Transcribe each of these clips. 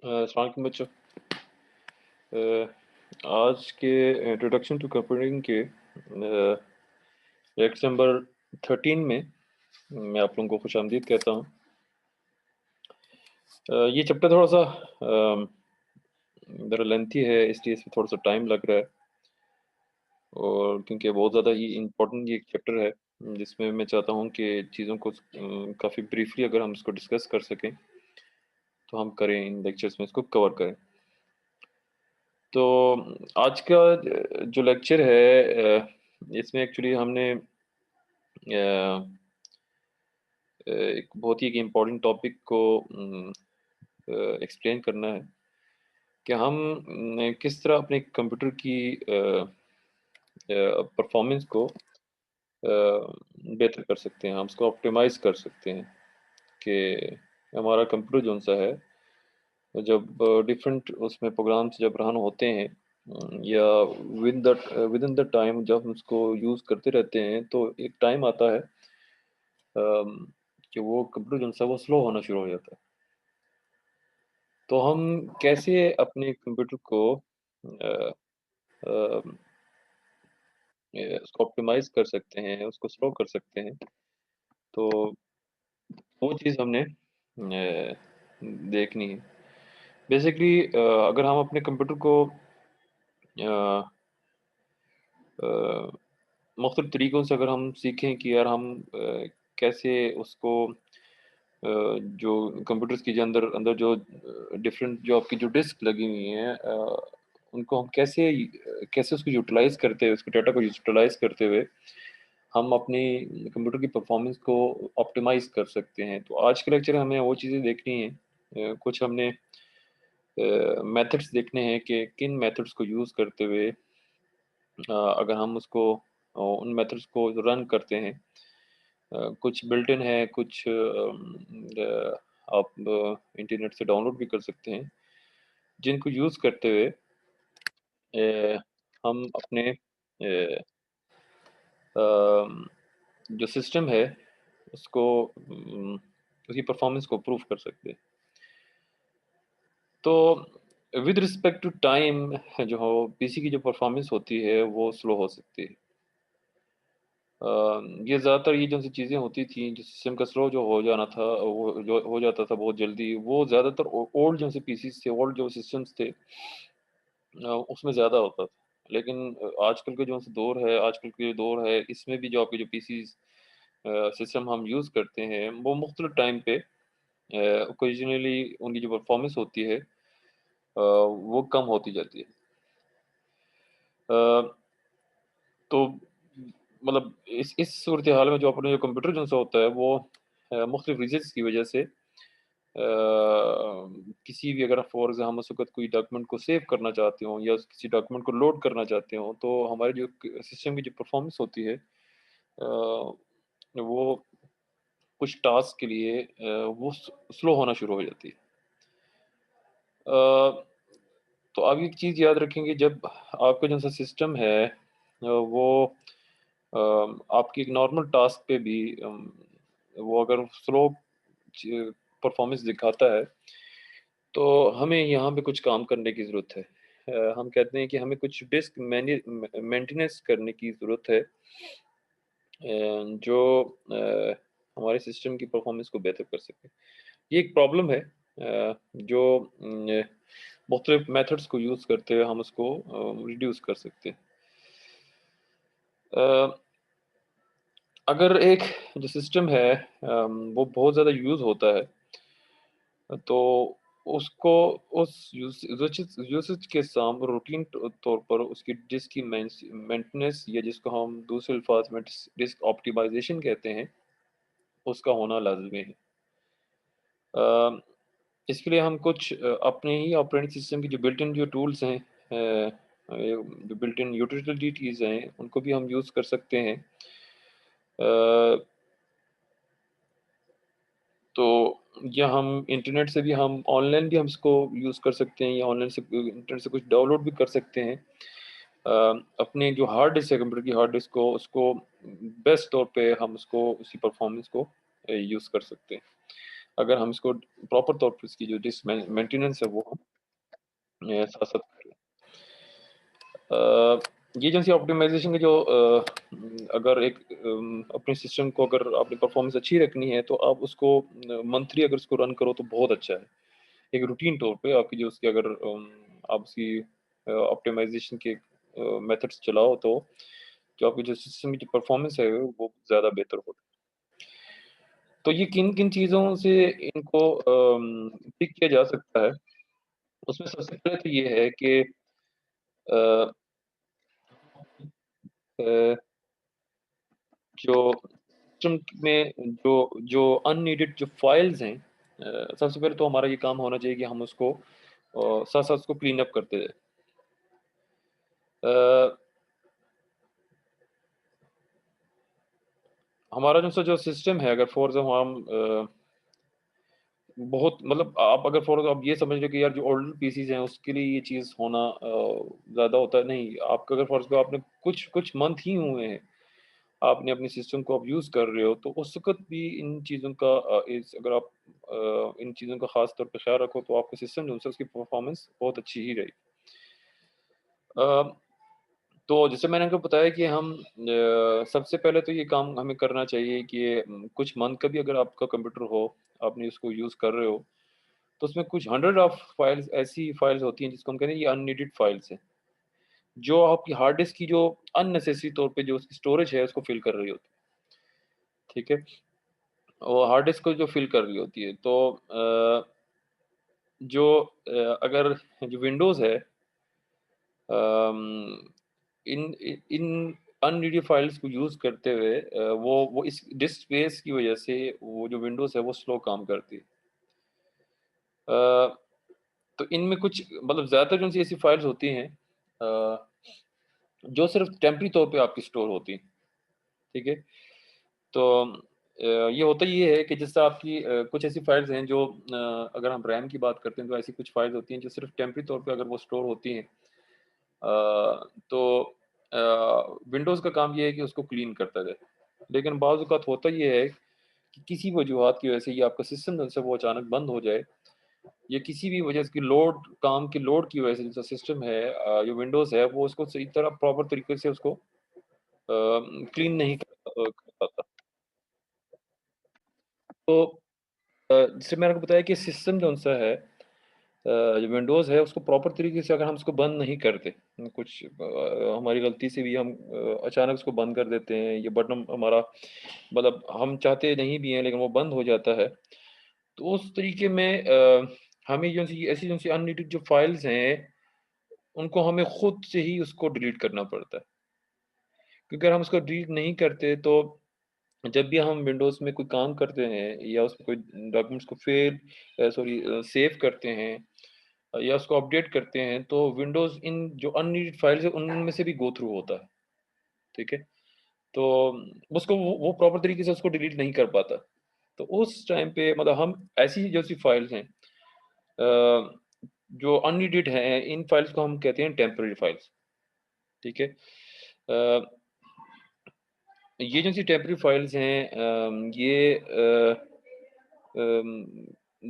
अस्सलाम वालेकुम बच्चों। आज के इंट्रोडक्शन टू कंप्यूटिंग के लेक्चर नंबर 13 में मैं आप लोगों को खुशामदीद कहता हूँ। ये चैप्टर थोड़ा सा ज़रा लेंथी है, इसलिए इसमें थोड़ा सा टाइम लग रहा है, और क्योंकि बहुत ज़्यादा ही इम्पोर्टेंट ये एक चैप्टर है, जिसमें मैं चाहता हूँ कि चीज़ों को काफ़ी ब्रीफली अगर हम इसको डिस्कस कर सकें तो हम करें, इन लेक्चर्स में इसको कवर करें। तो आज का जो लेक्चर है, इसमें एक्चुअली हमने एक बहुत ही एक इम्पोर्टेंट टॉपिक को एक्सप्लेन करना है कि हम किस तरह अपने कंप्यूटर की परफॉर्मेंस को बेहतर कर सकते हैं, हम उसको ऑप्टिमाइज़ कर सकते हैं कि हमारा कंप्यूटर जौन-सा है, जब डिफरेंट उसमें प्रोग्राम्स जब रन होते हैं, या विदिन द टाइम जब हम उसको यूज़ करते रहते हैं, तो एक टाइम आता है अम, कि वो कंप्यूटर जौन-सा वो स्लो होना शुरू हो जाता है। तो हम कैसे अपने कंप्यूटर को अ अ, उसको ऑप्टिमाइज़ कर सकते हैं, उसको स्लो कर सकते हैं। तो वो चीज़ हमने देखनी है। बेसिकली अगर हम अपने कंप्यूटर को अ अ, मुख्तलिफ़ तरीकों से अगर हम सीखें कि यार हम कैसे उसको जो कंप्यूटर्स के जो अंदर अंदर जो डिफरेंट जो आपकी जो डिस्क लगी हुई हैं, उनको हम कैसे उसको यूटिलाइज़ करते हुए, उसके डाटा को यूटिलाइज़ करते हुए हम अपनी कंप्यूटर की परफॉर्मेंस को ऑप्टिमाइज़ कर सकते हैं। तो आज के लेक्चर में हमें वो चीज़ें देखनी हैं। कुछ हमने मेथड्स देखने हैं कि किन मेथड्स को यूज़ करते हुए अगर हम उसको उन मेथड्स को रन करते हैं, कुछ बिल्ट इन है, कुछ आप इंटरनेट से डाउनलोड भी कर सकते हैं, जिनको यूज़ करते हुए हम अपने जो सिस्टम है उसको उसकी परफॉर्मेंस को इम्प्रूव कर सकते हैं। तो विद रिस्पेक्ट टू टाइम जो हो पीसी की जो परफॉर्मेंस होती है वो स्लो हो सकती है। ये ज़्यादातर ये जो सी चीज़ें होती थी, जो सिस्टम का स्लो जो हो जाना था, वो जो हो जाता था बहुत जल्दी, वो ज़्यादातर ओल्ड जो से पीसीज़ थे, ओल्ड जो सिस्टम्स थे, उसमें ज़्यादा होता था। लेकिन आजकल का जो से दौर है, आजकल के जो दौर है, इसमें भी जो आपके जो पीसीज़ सिस्टम हम यूज़ करते हैं, वो मुख्तलिफ टाइम पे ओकेजनली उनकी जो परफॉर्मेंस होती है, वो कम होती जाती है। अ, तो मतलब इस सूरत-ए-हाल में जो अपने जो कंप्यूटर जो-सा होता है, वो मुख्तलिफ रीज़न्स की वजह से किसी भी अगर फॉर एग्ज़ाम्पल हम उस वक़्त कोई डॉक्यूमेंट को सेव करना चाहते हों या किसी डॉक्यूमेंट को लोड करना चाहते हों, तो हमारी जो क सिस्टम की जो परफ़ॉर्मेंस होती है, वो कुछ टास्क के लिए वो स्लो होना शुरू हो जाती है। अ, तो आप एक चीज़ याद रखेंगे, जब आपका जो-सा सिस्टम है, वो आपकी एक नॉर्मल टास्क पे भी वो अगर स्लो च परफ़ॉर्मेंस दिखाता है, तो हमें यहाँ पे कुछ काम करने की ज़रूरत है। हम कहते हैं कि हमें कुछ डिस्क मेंटेनेंस करने की ज़रूरत है, जो हमारे सिस्टम की परफ़ॉर्मेंस को बेहतर कर सके। ये एक प्रॉब्लम है, जो मुख्तलिफ़ मेथड्स को यूज़ करते हुए हम उसको रिड्यूस कर सकते हैं। अ, अगर एक जो सिस्टम है, वो बहुत ज़्यादा यूज़ होता है, तो उसको उस यूसेज के रूटीन तौर पर उसकी डिस्क की मेंटेनेंस, या जिसको हम दूसरे अल्फाज में डिस्क ऑप्टिमाइजेशन कहते हैं, उसका होना लाजमी है। अ, इसके लिए हम कुछ अपने ही ऑपरेटिंग सिस्टम की जो बिल्ट इन जो टूल्स हैं, जो बिल्ट इन यूटिलिटीज़ हैं, उनको भी हम यूज़ कर सकते हैं। अ, तो या हम इंटरनेट से भी हम ऑनलाइन भी हम इसको यूज़ कर सकते हैं, या ऑनलाइन से इंटरनेट से कुछ डाउनलोड भी कर सकते हैं। अ, अपने जो हार्ड डिस्क है कंप्यूटर की हार्ड डिस्क को, उसको बेस्ट तौर पे हम उसको उसी परफॉर्मेंस को यूज़ कर सकते हैं। अगर हम इसको प्रॉपर तौर पर इसकी जो डिस्क मेंटेनेंस है वो हम साथ-साथ कर लें। ये जो सी ऑप्टिमाइज़ेशन के जो अगर एक अपने सिस्टम को अगर आपने परफ़ॉर्मेंस अच्छी रखनी है, तो आप उसको मंथली अगर उसको रन करो तो बहुत अच्छा है। एक रूटीन तौर पे आपकी जो उसकी अगर आप उसकी ऑप्टिमाइज़ेशन के मेथड्स चलाओ तो जो आपकी जो सिस्टम की जो परफ़ॉर्मेंस है वो ज़्यादा बेहतर होगी। तो ये किन-किन चीज़ों से इनको ठीक किया जा सकता है? उसमें सबसे पहले तो ये है कि अ अ, जो सिस्टम में जो अननीडेड जो फाइल्स हैं सबसे पहले तो हमारा ये काम होना चाहिए कि हम उसको साथ-साथ उसको क्लीन अप करते जाएँ। अ, हमारा जो सिस्टम है अगर फ़ॉर एग्ज़ाम्पल हम बहुत मतलब आप अगर फ़ॉर आप ये समझ लो कि यार जो ओल्डर पीसीज़ हैं उसके लिए ये चीज़ होना ज़्यादा होता है, नहीं, आपका अगर फ़ॉर एग्ज़ाम्पल आपने कुछ कुछ मंथ ही हुए हैं, आपने अपने सिस्टम को आप यूज़ कर रहे हो, तो उस वक़्त भी इन चीज़ों का इस अगर आप इन चीज़ों का ख़ास तौर पे ख़्याल रखो तो आपका सिस्टम जो है उसकी परफ़ॉर्मेंस बहुत अच्छी ही रहेगी। अ, तो जैसे मैंने आपको बताया कि हम सबसे पहले तो ये काम हमें करना चाहिए कि कुछ मंथ का भी अगर आपका कंप्यूटर हो, आपने उसको यूज़ कर रहे हो, तो उसमें कुछ हंड्रेड ऑफ फाइल्स ऐसी फाइल्स होती हैं जिसको हम कहते हैं ये अननीडेड फाइल्स हैं, जो आपकी हार्ड डिस्क की जो अननेसेसरी तौर पे जो उसकी स्टोरेज है उसको फिल कर रही होती है, ठीक है? वो हार्ड डिस्क को जो फिल कर रही होती है तो जो अगर जो विंडोज़ है अम, इन अननीडेड फाइल्स को यूज़ करते हुए वो इस डिस्क स्पेस की वजह से वो जो विंडोज़ है वो स्लो काम करती है। अ, तो इनमें कुछ मतलब ज़्यादातर जो सी ऐसी फाइल्स होती हैं जो सिर्फ़ टेम्परेरी तौर पे आपकी स्टोर होती हैं, ठीक है? तो ये होता ये है कि जैसे आपकी कुछ ऐसी फाइल्स हैं जो अगर हम रैम की बात करते हैं तो ऐसी कुछ फाइल्स होती हैं जो सिर्फ़ टेम्परेरी तौर पे अगर वो स्टोर होती हैं तो विंडोज़ का काम ये है कि उसको क्लीन करता जाए। लेकिन बाज़ औक़ात होता ये है कि किसी वजूहात की वजह से ये आपका सिस्टम जो है वो अचानक बंद हो जाए या किसी भी वजह से काम की लोड की वजह से जो सिस्टम है जो विंडोज़ है वो उसको सही तरह प्रॉपर तरीके से उसको क्लीन नहीं कर पाता। तो जैसे मैंने आपको बताया कि सिस्टम जो-सा है जो विंडोज़ है उसको प्रॉपर तरीके से अगर हम उसको बंद नहीं करते, कुछ हमारी गलती से भी हम अचानक उसको बंद कर देते हैं, ये बटन हमारा मतलब हम चाहते नहीं भी हैं लेकिन वो बंद हो जाता है। तो उस तरीके में हमें जो-सी ऐसी जो-सी अननीडेड जो फाइल्स हैं, उनको हमें खुद से ही उसको डिलीट करना पड़ता है। क्योंकि अगर हम उसको डिलीट नहीं करते तो जब भी हम विंडोज़ में कोई काम करते हैं या उसमें कोई डॉक्यूमेंट्स को सेव करते हैं या उसको अपडेट करते हैं, तो विंडोज़ इन जो अननीडेड फाइल्स हैं, उनमें से भी गो थ्रू होता है, ठीक है? तो उसको वो प्रॉपर तरीके से उसको डिलीट नहीं कर पाता। तो उस टाइम पे मतलब हम ऐसी जैसी फाइल्स हैं जो अननीडेड हैं, इन फाइल्स को हम कहते हैं टेम्परेरी फाइल्स, ठीक है? अ, ये जो सी टेम्परेरी फाइल्स हैं ये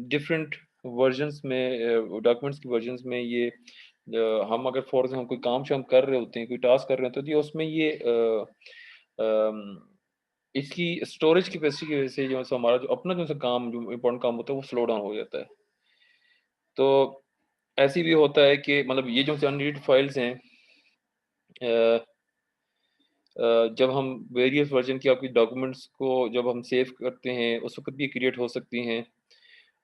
डिफरेंट वर्जन्स में डॉक्यूमेंट्स की वर्जन्स में ये हम अगर फॉर एग्ज़ाम्पल कोई काम-शाम कर रहे होते हैं, कोई टास्क कर रहे होते हैं, तो ये उसमें ये अम, इसकी स्टोरेज कैपेसिटी की वजह से जो है सो हमारा जो अपना जो-सा काम जो इम्पोर्टेंट काम होता है, वो स्लो डाउन हो जाता है। तो ऐसे भी होता है कि मतलब ये जो अनरीड फाइल्स हैं अ जब हम वेरियस वर्ज़न की आपकी डॉक्यूमेंट्स को जब हम सेव करते हैं, उस वक़्त भी क्रिएट हो सकती हैं।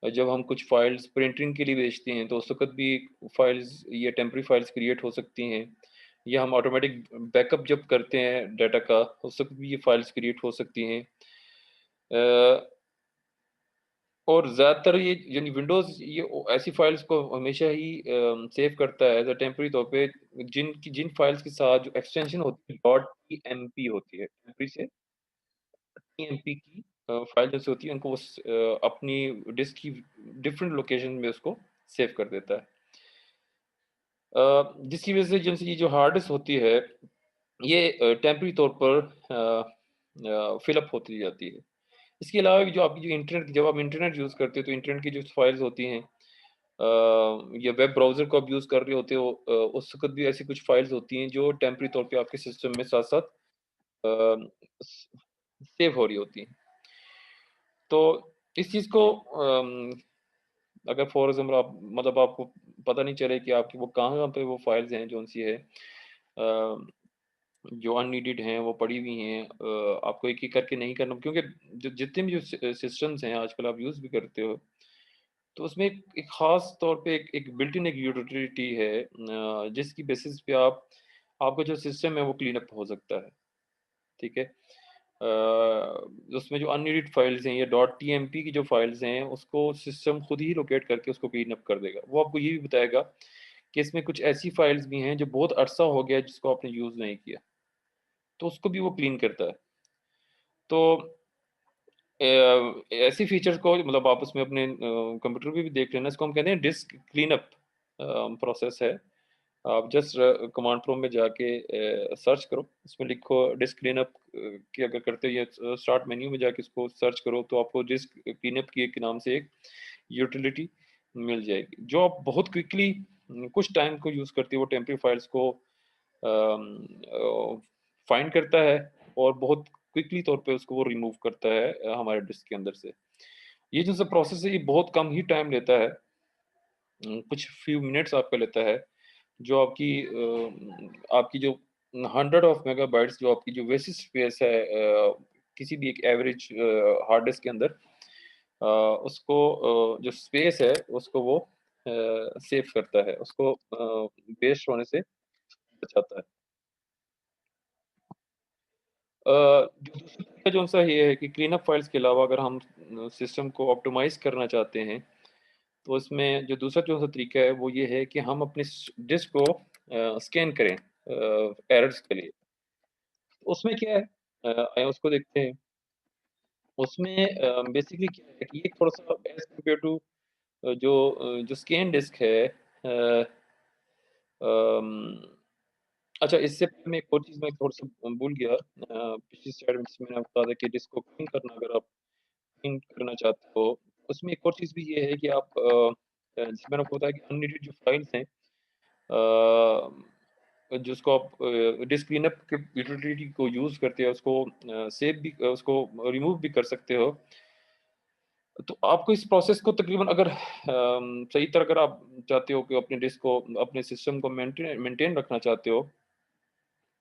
जब हम कुछ फाइल्स प्रिंटिंग के लिए भेजते हैं, तो उस वक़्त भी फाइल्स या टेम्परेरी फाइल्स क्रिएट हो सकती हैं। या हम ऑटोमेटिक बैकअप जब करते हैं डाटा का, उस वक़्त भी ये फाइल्स क्रिएट हो सकती हैं। अ, और ज़्यादातर ये यानी विंडोज़ ये ऐसी फाइल्स को हमेशा ही सेव करता है एज़ अ टेम्परेरी तौर पे जिन फाइल्स के साथ जो एक्सटेंशन होती है .tmp होती है। टेम्परेरी से टीएमपी की फाइल जैसे होती है उनको अपनी डिस्क की डिफरेंट लोकेशन में उसको सेव कर देता है। जिसकी वज़ह से जैसे ये जो हार्ड डिस्क होती है, ये टेम्परेरी तौर पर फ़िल अप होती जाती है। इसके अलावा भी जो आपकी जो इंटरनेट जब आप इंटरनेट यूज़ करते हो तो इंटरनेट की जो फाइल्स होती हैं या वेब ब्राउज़र को आप यूज़ कर रहे होते हो उस वक़्त भी ऐसी कुछ फाइल्स होती हैं जो टेम्परेरी तौर पे आपके सिस्टम में साथ-साथ स सेव हो रही होती हैं। तो इस चीज़ को अगर फॉर एग्ज़ाम्पल आप मतलब आपको पता नहीं चले कि आपकी वो कहाँ पे वो फाइल्स हैं कौन-सी है जो अननीडेड हैं वो पड़ी हुई हैं आपको एक-एक करके नहीं करना क्योंकि जो जितने भी जो सिस्टम्स हैं आजकल आप यूज़ भी करते हो, तो उसमें एक एक ख़ास तौर पे एक बिल्ट इन एक यूटिलिटी है जिसकी बेसिस पे आपका जो सिस्टम है वो क्लीन अप हो सकता है, ठीक है? उसमें जो अननीडेड फाइल्स हैं या डॉट टीएमपी की जो फाइल्स हैं, उसको सिस्टम खुद ही लोकेट करके उसको क्लीन अप कर देगा। वो आपको ये भी बताएगा कि इसमें कुछ ऐसी फाइल्स भी हैं जो बहुत अरसा हो गया है जिसको आपने यूज़ नहीं किया, तो उसको भी वो क्लीन करता है। तो ऐसी फीचर्स को मतलब आप उसमें अपने कंप्यूटर पे भी देख लेना, इसको हम कहते हैं डिस्क क्लीनअप प्रोसेस है। आप जस्ट कमांड प्रॉम्प्ट में जाके सर्च करो, इसमें लिखो डिस्क क्लीनअप की अगर करते हो या स्टार्ट मेन्यू में जाके इसको सर्च करो तो आपको डिस्क क्लीनअप की एक नाम से एक यूटिलिटी मिल जाएगी, जो आप बहुत क्विकली कुछ टाइम को यूज़ करती है, वो टेम्परेरी फाइल्स को फाइंड करता है और बहुत क्विकली तौर पे उसको वो रिमूव करता है हमारे डिस्क के अंदर से। ये जो सा प्रोसेस है ये बहुत कम ही टाइम लेता है, कुछ फ्यू मिनट्स आपका लेता है, जो आपकी जो 100 ऑफ मेगाबाइट्स जो आपकी जो वेसिड स्पेस है किसी भी एक एवरेज हार्ड डिस्क के अंदर उसको जो स्पेस है उसको वो सेव करता है, उसको वेस्ट होने से बचाता है। जो दूसरा तरीका जो-सा ये है कि क्लीनअप फाइल्स के अलावा अगर हम सिस्टम को ऑप्टिमाइज़ करना चाहते हैं, तो इसमें जो दूसरा जो-सा तरीका है वो ये है कि हम अपने डिस्क को स्कैन करें एरर्स के लिए। उसमें क्या है आइए उसको देखते हैं। उसमें बेसिकली क्या है कि ये थोड़ा-सा एज़ कम्पेयर टू जो स्कैन डिस्क है अम, अच्छा इससे पहले मैं एक और चीज़ मैं थोड़ा-सा भूल गया पिछली स्लाइड में जिसमें मैंने आपको बताया था कि डिस्क को क्लीन करना अगर आप क्लीन करना चाहते हो, उसमें एक और चीज़ भी ये है कि आप जैसे मैंने आपको बताया कि अननीडेड जो फाइल्स हैं जिसको आप डिस्क क्लीनअप के यूटिलिटी को यूज़ करते हैं, उसको सेव भी उसको रिमूव भी कर सकते हो। तो आपको इस प्रोसेस को तकरीबन अगर सही तरह अगर आप चाहते हो कि अपने डिस्क को अपने सिस्टम को मेंटेन रखना चाहते हो,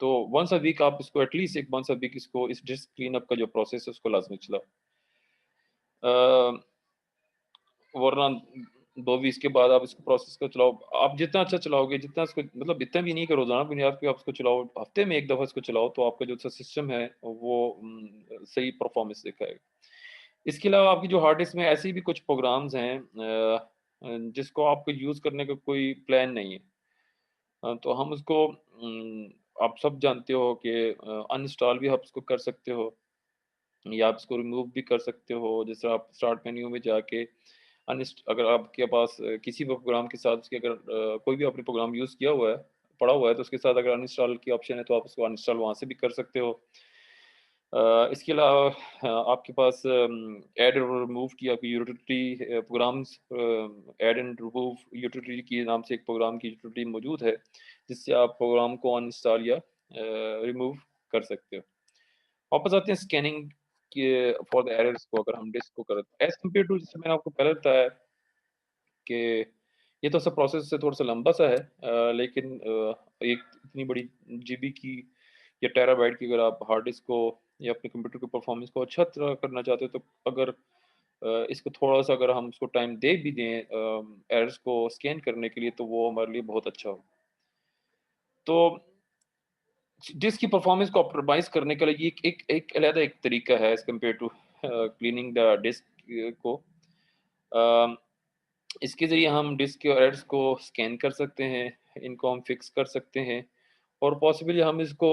तो वन्स अ वीक आप इसको एटलीस्ट एक वन्स अ वीक इसको इस डिस्क क्लीनअप का जो प्रोसेस है उसको लाज़मी चलाओ। अ वरना 2-20 के बाद आप इसको प्रोसेस को चलाओ। आप जितना अच्छा चलाओगे, जितना इसको मतलब इतना भी नहीं कि रोज़ाना बुनियाद पे आप इसको चलाओ, हफ्ते में 1 दफ़ा इसको चलाओ तो आपका जो सा सिस्टम है वो सही परफ़ॉर्मेंस दिखाएगा। इसके अलावा आपकी जो हार्ड डिस्क में ऐसे भी कुछ प्रोग्राम्स हैं जिसको आपको यूज़ करने का कोई प्लान नहीं है। तो हम उसको आप सब जानते हो कि अनइंस्टॉल भी आप उसको कर सकते हो। या आप इसको रिमूव भी कर सकते हो। जैसे आप स्टार्ट मेन्यू में जाके अगर आपके पास किसी भी प्रोग्राम के साथ उसके अगर कोई भी आपने प्रोग्राम यूज़ किया हुआ है, पड़ा हुआ है, तो उसके साथ अगर अनइंस्टॉल की ऑप्शन है, तो आप उसको अनइंस्टॉल वहाँ से भी कर सकते हो। इसके अलावा आपके पास ऐड और रिमूव की आपकी utility programmes add and remove utility के नाम से एक प्रोग्राम की यूटिलिटी मौजूद है, जिससे आप प्रोग्राम को अनइंस्टॉल या रिमूव कर सकते हो। वापस आते हैं स्कैनिंग के फॉर द एरर्स को अगर हम डिस्क को करें एज़ कम्पेयर टू जैसे मैंने आपको पहले बताया कि ये तो सब प्रोसेस से थोड़ा-सा लंबा सा है लेकिन एक इतनी बड़ी जीबी की या टेराबाइट की अगर आप हार्ड डिस्क को या अपने कंप्यूटर की परफॉर्मेंस को अच्छा तरह करना चाहते हो तो अगर इसको थोड़ा-सा अगर हम उसको टाइम दे भी दें एरर्स को स्कैन करने के लिए तो वो हमारे लिए बहुत अच्छा हो। तो डिस्क की परफॉर्मेंस को ऑप्टिमाइज़ करने के लिए ये एक अलग एक तरीका है as compared to cleaning the disk को। अ, इसके ज़रिए हम डिस्क के एरर्स को स्कैन कर सकते हैं, इनको हम फिक्स कर सकते हैं और पॉसिबली हम इसको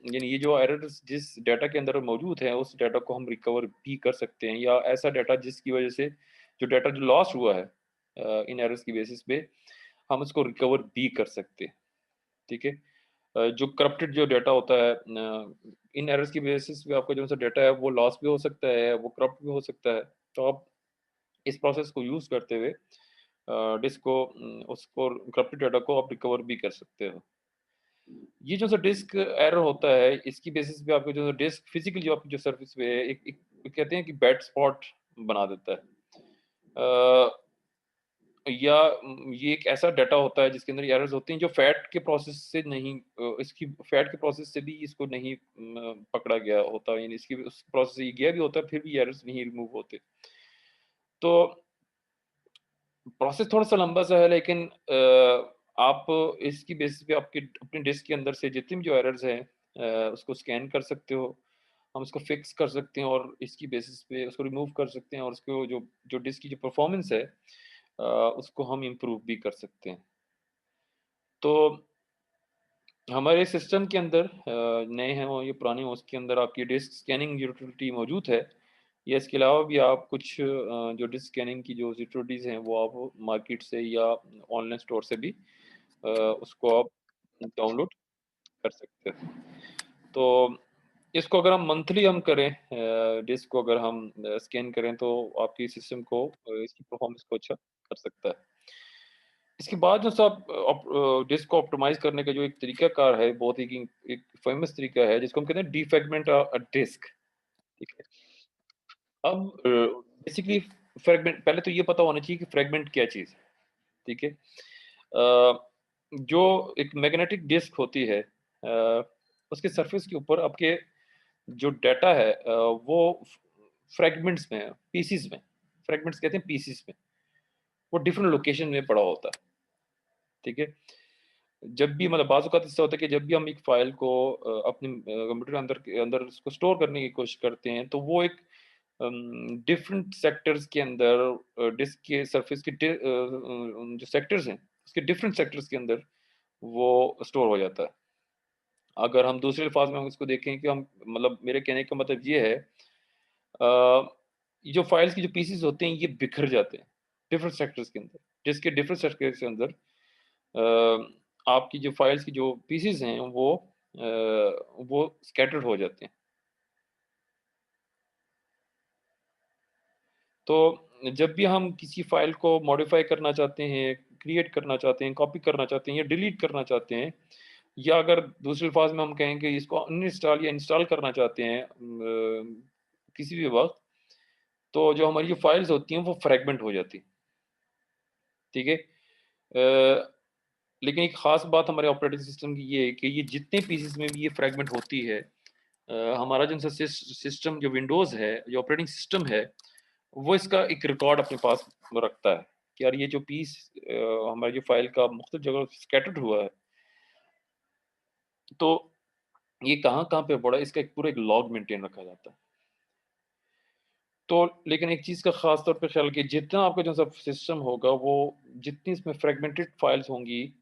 यानी ये जो एरर्स जिस डाटा के अंदर मौजूद है, उस डाटा को हम रिकवर भी कर सकते हैं या ऐसा डाटा जिसकी वज़ह से जो डाटा जो लॉस्ट हुआ है इन एरर्स की बेसिस पे, हम उसको रिकवर भी कर सकते हैं, ठीक है? जो करप्टेड जो डेटा होता है इन एरर्स की बेसिस पे आपका जो सा डेटा है वो लॉस भी हो सकता है, वो करप्ट भी हो सकता है। तो आप इस प्रोसेस को यूज़ करते हुए डिस्क को उसको करप्टेड डेटा को आप रिकवर भी कर सकते हो। ये जो सा डिस्क एरर होता है, इसकी बेसिस पे आपको जो डिस्क फिज़िकली जो आपकी जो सर्विस पे है, एक एक कहते हैं कि बैड स्पॉट बना देता है। अ, या ये एक ऐसा डाटा होता है जिसके अंदर एरर्स होती हैं जो फैट के प्रोसेस से नहीं इसकी फैट के प्रोसेस से भी इसको नहीं पकड़ा गया होता, यानी इसकी उस प्रोसेस से ये गया भी होता है, फिर भी एरर्स नहीं रिमूव होते। तो प्रोसेस थोड़ा-सा लंबा-सा है, लेकिन आप इसकी बेसिस पे आपके अपनी डिस्क के अंदर से जितनी भी जो एरर्स हैं उसको स्कैन कर सकते हो। हम उसको फिक्स कर सकते हैं और इसकी बेसिस पे उसको रिमूव कर सकते हैं और उसको जो जो डिस्क की जो परफॉर्मेंस है उसको हम इम्प्रूव भी कर सकते हैं। तो हमारे सिस्टम के अंदर नए हैं वो, ये पुराने हों, उसके अंदर आपकी डिस्क स्कैनिंग यूटिलिटी मौजूद है। या इसके अलावा भी आप कुछ जो डिस्क स्कैनिंग की जो यूटिलिटीज़ हैं, वो आप मार्केट से या ऑनलाइन स्टोर से भी उसको आप डाउनलोड कर सकते हैं। तो इसको अगर हम मंथली हम करें डिस्क को अगर हम स्कैन करें तो आपकी सिस्टम को इसकी परफॉर्मेंस को अच्छा कर सकता है। इसके बाद जो सब डिस्क को ऑप्टिमाइज़ करने का जो एक तरीकाकार है, बहुत ही एक फ़ेमस तरीका है जिसको हम कहते हैं डिफ्रैगमेंट डिस्क, ठीक है? अब बेसिकली फ्रैगमेंट पहले तो ये पता होना चाहिए कि फ्रैगमेंट क्या चीज़ है, ठीक है? जो एक मैग्नेटिक डिस्क होती है उसके सरफेस के ऊपर आपके जो डाटा है वो फ्रैगमेंट्स में है, पीसेस में। फ्रैगमेंट्स कहते हैं पीसेस में। वो डिफरेंट लोकेशन में पड़ा होता है, ठीक है? जब भी मतलब बाज़ औक़ात ऐसा होता है कि जब भी हम एक फ़ाइल को अपने कंप्यूटर के अंदर उसको स्टोर करने की कोशिश करते हैं, तो वो एक डिफरेंट सेक्टर्स के अंदर डिस्क के सरफेस के जो सेक्टर्स हैं, उसके डिफरेंट सेक्टर्स के अंदर वो स्टोर हो जाता है। अगर हम दूसरे अल्फ़ाज़ में हम इसको देखें कि हम मतलब मेरे कहने का मतलब ये है ये जो फ़ाइल्स की जो पीसेस होते हैं, ये बिखर जाते हैं, डिफरेंट सेक्टर्स के अंदर। डिस्क के डिफरेंट सेक्टर्स के अंदर आपकी जो फ़ाइल्स की जो पीसेस हैं, वो स्कैटर्ड हो जाते हैं। तो जब भी हम किसी फ़ाइल को मॉडिफ़ाई करना चाहते हैं, क्रिएट करना चाहते हैं, कॉपी करना चाहते हैं या डिलीट करना चाहते हैं, या अगर दूसरे अल्फ़ाज़ में हम कहें कि इसको अनइंस्टॉल या इंस्टॉल करना चाहते हैं किसी भी वक़्त, तो जो हमारी जो फ़ाइल्स होती हैं, वो फ्रैगमेंट हो जाती हैं, ठीक है? लेकिन एक ख़ास बात हमारे ऑपरेटिंग सिस्टम की ये है कि ये जितने पीसेस में भी ये फ्रैगमेंट होती है, हमारा जो सा सिस्टम जो विंडोज़ है, जो ऑपरेटिंग सिस्टम है, वो इसका एक रिकॉर्ड अपने पास रखता है कि यार ये जो पीस हमारी जो फ़ाइल का मुख्तलिफ जगह स्कैटर्ड हुआ है, तो ये कहाँ-कहाँ पे पड़ा है, इसका एक पूरा एक लॉग मेंटेन रखा जाता है। तो लेकिन एक चीज़ का ख़ास तौर पे ख़्याल कि जितना आपका जो सा सिस्टम होगा, वो जितनी इसमें फ्रैगमेंटेड फ़ाइल्स होंगी,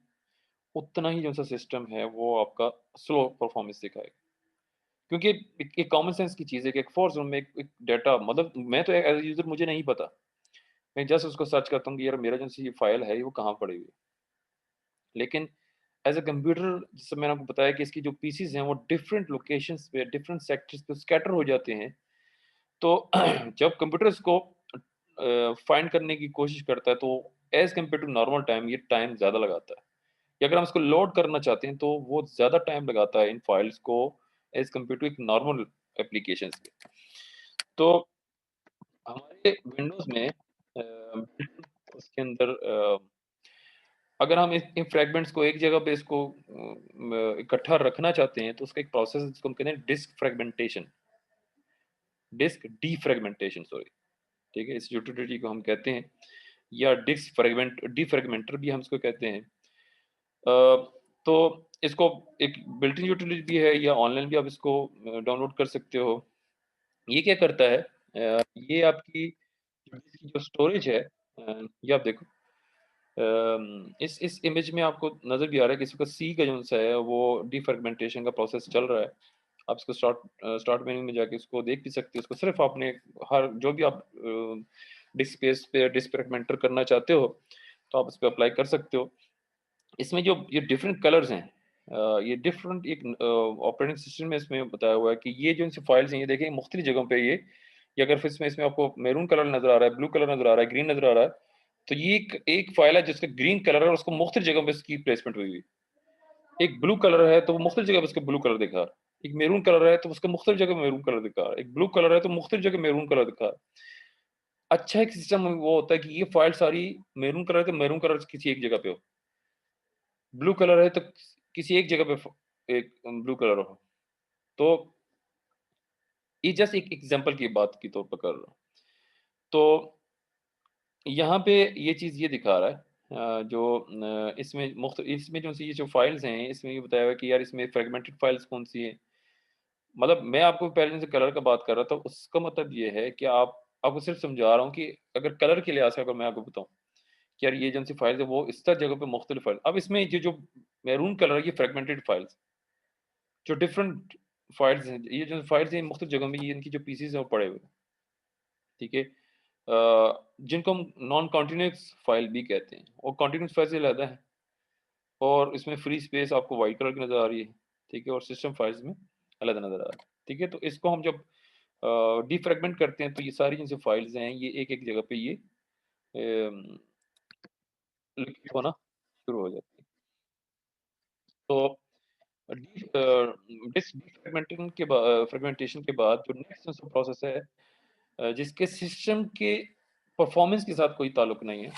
उतना ही जो सा सिस्टम है, वो आपका स्लो परफ़ॉर्मेंस दिखाएगा। क्योंकि एक कॉमन सेंस की चीज़ है कि एक फ़ोर्स रूम में एक डाटा मतलब मैं तो एज़ अ यूज़र मुझे नहीं पता। मैं जस्ट उसको सर्च करता हूँ कि यार मेरा जो-सी ये फ़ाइल है, वो कहाँ पड़ी हुई है। लेकिन एज़ अ कंप्यूटर जैसे मैंने आपको बताया कि इसकी जो पीसेज़ हैं, वो डिफरेंट लोकेशंस पे, डिफरेंट सेक्टर्स पे स्कैटर हो जाते हैं। तो जब कंप्यूटर इसको फाइंड करने की कोशिश करता है, तो as compared to normal time ये टाइम ज़्यादा लगाता है। या अगर हम इसको लोड करना चाहते हैं, तो वो ज़्यादा टाइम लगाता है इन फाइल्स को एज़ कम्पेयर टू एक नॉर्मल एप्लीकेशंस के। तो हमारे विंडोज़ में उसके अंदर अगर हम इस इन फ्रैगमेंट्स को एक जगह पे इसको इकट्ठा रखना चाहते हैं, तो उसका एक प्रोसेस है जिसको हम कहते हैं डिस्क डिफ्रैगमेंटेशन सॉरी, ठीक है? इस यूटिलिटी को हम कहते हैं या डिस्क फ्रैगमेंट डिफ्रैगमेंटर भी हम इसको कहते हैं। तो इसको एक बिल्ट इन यूटिलिटी भी है या ऑनलाइन भी आप इसको डाउनलोड कर सकते हो। ये क्या करता है ये आपकी जो स्टोरेज है ये आप देखो इस इमेज में आपको नज़र भी आ रहा है कि इसका सी का जो-सा है वो डिफ्रैगमेंटेशन का प्रोसेस चल रहा है। आप इसको स्टार्ट मेन्यू में जाके इसको देख भी सकते हो। इसको सिर्फ़ आपने हर जो भी आप डिस्क स्पेस पे डिफ्रैगमेंटर करना चाहते हो, तो आप इस पे अप्लाई कर सकते हो। इसमें जो ये डिफरेंट कलर्स हैं, ये डिफरेंट एक ऑपरेटिंग सिस्टम में इसमें बताया हुआ है कि ये जो इनसे फाइल्स हैं, ये देखें मुख्तलिफ जगहों पे ये अगर फिर इसमें इसमें आपको मैरून कलर नज़र आ रहा है, ब्लू कलर नज़र आ रहा है, ग्रीन नज़र आ रहा है, तो ये एक फाइल है जिसका ग्रीन कलर है और उसको मुख्तलिफ जगहों पे इसकी प्लेसमेंट हुई हुई है। एक ब्लू कलर है, तो वो मुख्तलिफ जगह पे उसका ब्लू कलर दिखा रहा है। एक मैरून कलर है, तो उसका मुख्तलिफ जगह मैरून कलर दिखा रहा है। एक ब्लू कलर है, तो मुख्तलिफ जगह मैरून कलर दिखा रहा है। अच्छा एक सिस्टम वो होता है कि ये फाइल सारी मैरून कलर है, तो मैरून कलर किसी एक जगह पे हो। ब्लू कलर है, तो किसी एक जगह पे एक ब्लू कलर हो। तो ये जस्ट एक एग्जांपल की बात के तौर पर कर रहा हूँ। तो यहाँ पे ये चीज़ ये दिखा रहा है इसमें जो सी ये जो फाइल्स हैं, इसमें ये बताया हुआ है कि यार इसमें फ्रेगमेंटेड फाइल्स कौन-सी हैं। मतलब मैं आपको पहले से कलर का बात कर रहा था, उसका मतलब ये है कि आप आपको सिर्फ़ समझा रहा हूँ कि अगर कलर के लिहाज़ से अगर मैं आपको बताऊँ कि यार ये जो सी फाइल्स है वो इस तरह जगह पे मुख्तलिफ फाइल अब इसमें ये जो मैरून कलर है ये फ्रेगमेंटेड फाइल्स जो डिफरेंट फाइल्स हैं, ये जो फाइल्स हैं मुख्तलिफ जगहों में ये इनकी जो पीसेज़ हैं वो पड़े हुए हैं, ठीक है? जिनको हम नॉन कंटीन्यूअस फाइल भी कहते हैं और कंटीन्यूअस फाइल से अलग है और इसमें फ्री स्पेस आपको व्हाइट कलर की नज़र आ रही है, ठीक है? और सिस्टम फाइल्स में अलग नज़र आ रहा है, ठीक है? तो इसको हम जब डिफ्रैगमेंट करते हैं तो ये सारी जो फाइल्स हैं ये एक-एक जगह पे ये अम, लिखी होना शुरू हो जाती है। तो डिस्क डिफ्रैगमेंटिंग के फ्रैगमेंटेशन के बाद जो नेक्स्ट प्रोसेस है जिसके सिस्टम के परफॉर्मेंस के साथ कोई ताल्लुक नहीं है,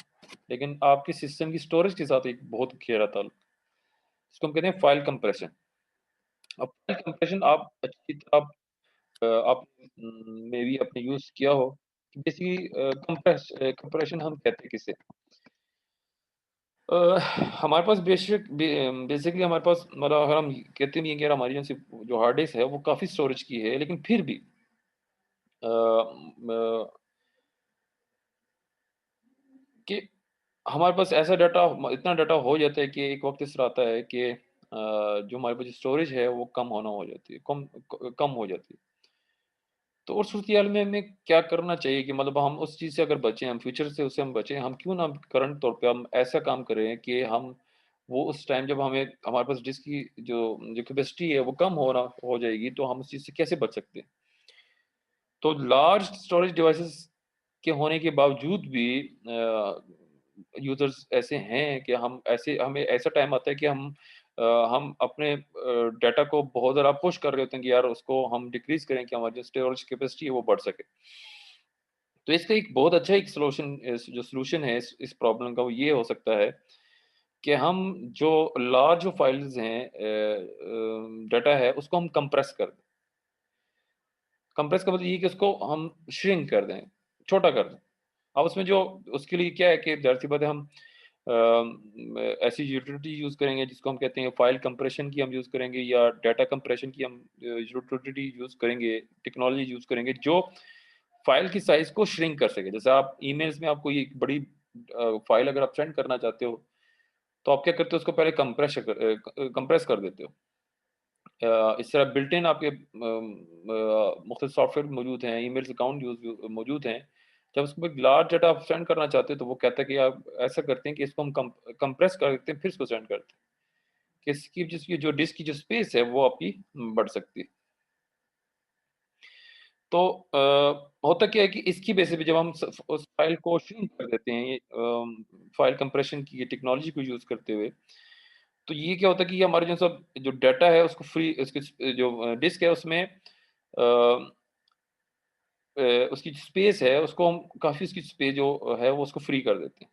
लेकिन आपके सिस्टम की स्टोरेज के साथ एक बहुत गहरा ताल्लुक है। इसको हम कहते हैं फाइल कंप्रेशन। अब फाइल कंप्रेशन आप अच्छी तरह आप मे बी आपने यूज़ किया हो। बेसिकली कंप्रेशन हम कहते हैं किसे? हमारे पास बेसिकली हमारे पास मतलब अगर हम कहते भी हैं कि यार हमारी जो हार्ड डिस्क है वो काफ़ी स्टोरेज की है, लेकिन फिर भी अ, म कि हमारे पास ऐसा डाटा इतना डाटा हो जाता है कि एक वक़्त इस तरह आता है कि जो हमारे पास स्टोरेज है वो कम होना हो जाती है, कम हो जाती है। तो उस सूरत-हाल में हमें क्या करना चाहिए कि मतलब हम उस चीज़ से अगर बचें, हम फ्यूचर से उससे हम बचें, हम क्यों ना करंट तौर पे हम ऐसा काम करें कि हम वो उस टाइम जब हमें हमारे पास डिस्क की जो कैपेसिटी है वो कम हो जाएगी, तो हम उस चीज़ से कैसे बच सकते हैं? तो लार्ज स्टोरेज डिवाइसेज़ के होने के बावजूद भी यूज़र्स ऐसे हैं कि हमें ऐसा टाइम आता है कि हम अपने डाटा को बहुत ज़्यादा पुश कर रहे होते हैं कि यार उसको हम डिक्रीज़ करें कि हमारी जो स्टोरेज कैपेसिटी है वो बढ़ सके। तो इसका एक बहुत अच्छा एक सॉल्यूशन है इस प्रॉब्लम का वो ये हो सकता है कि हम जो लार्ज फाइल्स हैं डाटा है उसको हम कंप्रेस कर दें। कंप्रेस का मतलब ये है कि उसको हम श्रिंक कर दें, छोटा कर दें। अब उसमें जो उसके लिए क्या है कि ज़ाहिर-सी बात है हम ऐसी यूटिलिटी यूज़ करेंगे जिसको हम कहते हैं फ़ाइल कंप्रेशन की हम यूज़ करेंगे या डाटा कंप्रेशन की हम यूटिलिटी यूज़ करेंगे, टेक्नोलॉजी यूज़ करेंगे जो फ़ाइल की साइज़ को श्रिंक कर सके। जैसे आप ईमेल्स में आपको ये बड़ी फ़ाइल अगर आप सेंड करना चाहते हो, तो आप क्या करते हो उसको पहले कंप्रेस कर देते हो। इस तरह बिल्ट इन आपके मुख्तलिफ सॉफ्टवेयर मौजूद हैं, ईमेल्स अकाउंट मौजूद हैं। जब उसको एक लार्ज डाटा आप सेंड करना चाहते हो, तो वो कहता है कि आप ऐसा करते हैं कि इसको हम कंप्रेस कर देते हैं, फिर इसको सेंड करते हैं। कि इसकी जिसकी जो डिस्क की जो स्पेस है, वो आपकी बढ़ सकती है। तो होता क्या है कि इसकी बेसिस पे जब हम उस फाइल को श्रिंक कर देते हैं, ये फाइल कंप्रेशन की टेक्नोलॉजी को यूज़ करते हुए, तो ये क्या होता है कि ये हमारे जो डाटा है, उसको फ्री उसकी जो डिस्क है, उसमें उसकी जो स्पेस है, उसको हम काफ़ी उसकी स्पेस जो है, वो उसको फ्री कर देते हैं।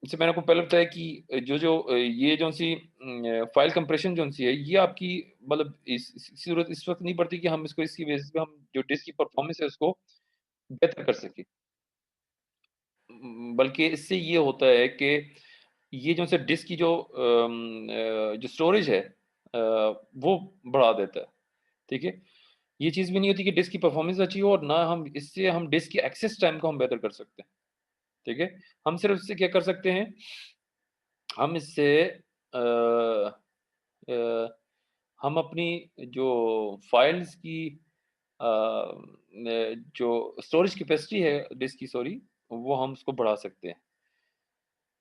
जैसे मैंने आपको पहले बताया कि ये जौन-सी फ़ाइल कंप्रेशन जौन-सी है, ये आपकी मतलब ज़रूरत इस वक़्त नहीं पड़ती कि हम इसको इसकी बेसिस पे हम जो डिस्क की परफ़ॉर्मेंस है, उसको बेहतर कर सकें। बल्कि इससे ये होता है कि ये जो डिस्क की जो स्टोरेज है वो बढ़ा देता है, ठीक है? ये चीज़ भी नहीं होती कि डिस्क की परफ़ॉर्मेंस अच्छी हो और ना हम डिस्क की एक्सेस टाइम को हम बेहतर कर सकते हैं, ठीक है? हम सिर्फ़ इससे क्या कर सकते हैं, हम इससे अ अ, हम अपनी जो फ़ाइल्स की जो स्टोरेज कैपेसिटी है डिस्क की सॉरी, वो हम उसको बढ़ा सकते हैं।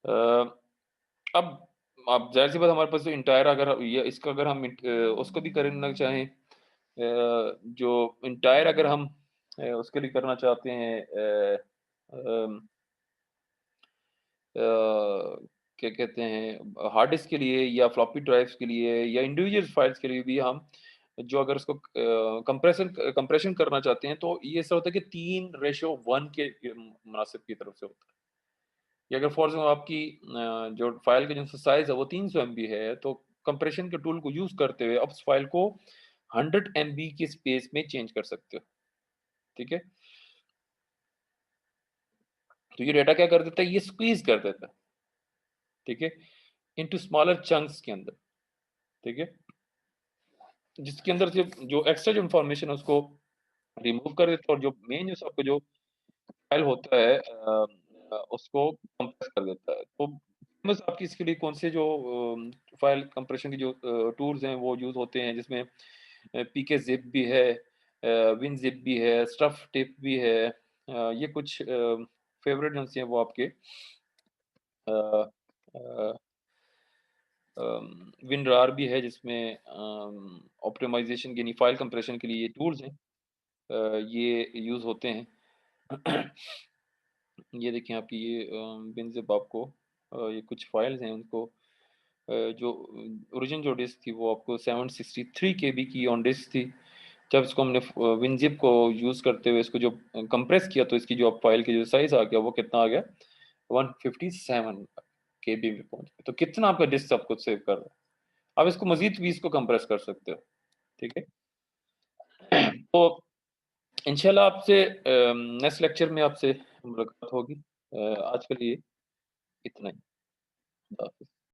अ, अब अब ज़ाहिर-सी बात हमारे पास तो एंटायर अगर ये इसका अगर हम उसको भी करना चाहें जो एंटायर अगर हम उसके लिए करना चाहते हैं अम क्या कहते हैं हार्ड डिस्क के लिए या फ्लॉपी ड्राइव्स के लिए या इंडिविजुअल फाइल्स के लिए भी हम जो अगर उसको कंप्रेशन करना चाहते हैं तो ये ऐसा होता है कि 3:1 के मुनासिब की तरफ से होता है। या अगर फॉर एग्ज़ाम्पल आपकी जो फाइल का जो साइज़ है वो 300 एमबी है तो कंप्रेशन के टूल को यूज़ करते हुए आप उस फाइल को 100 एमबी की स्पेस में चेंज कर सकते हो। ठीक है? तो ये डाटा क्या कर देता है, ये स्क्वीज़ कर देता है। ठीक है? इंटू स्मॉलर चंक्स के अंदर। ठीक है? जिसके अंदर से जो एक्स्ट्रा जो इन्फॉर्मेशन है उसको रिमूव कर देता है और जो मेन जो आपका जो फाइल होता है उसको कंप्रेस कर देता है। तो बस आपकी इसके लिए कौन से जो फाइल कंप्रेशन के जो टूल्स हैं वो यूज़ होते हैं जिसमें पीके-ज़िप भी है विन-ज़िप भी है, स्टफ टिप भी है। ये कुछ फ़ेवरेट जो हैं वो आपके अ अ विनरार भी है जिसमें ऑप्टिमाइज़ेशन यानी फाइल कंप्रेशन के लिए ये टूल्स हैं। ये यूज़ होते हैं। ये देखिए आपकी ये बिनज़िप आपको ये कुछ फाइल्स हैं उनको जो ओरिजिनल जो डिस्क थी वो आपको 763 केबी की ऑन डिस्क थी। जब इसको हमने विनज़िप को यूज़ करते हुए इसको जो कंप्रेस किया तो इसकी जो फाइल की जो साइज़ आ गया वो कितना आ गया 157 केबी में पहुँच गया। तो कितना आपका डिस्क सब कुछ सेव कर रहा है। आप इसको मज़ीद भी इसको कंप्रेस कर सकते हो। ठीक है? तो इंशाल्लाह आपसे नेक्स्ट लेक्चर में आपसे मुलाकात होगी। आज के लिए इतना ही। खुदा हाफ़िज़।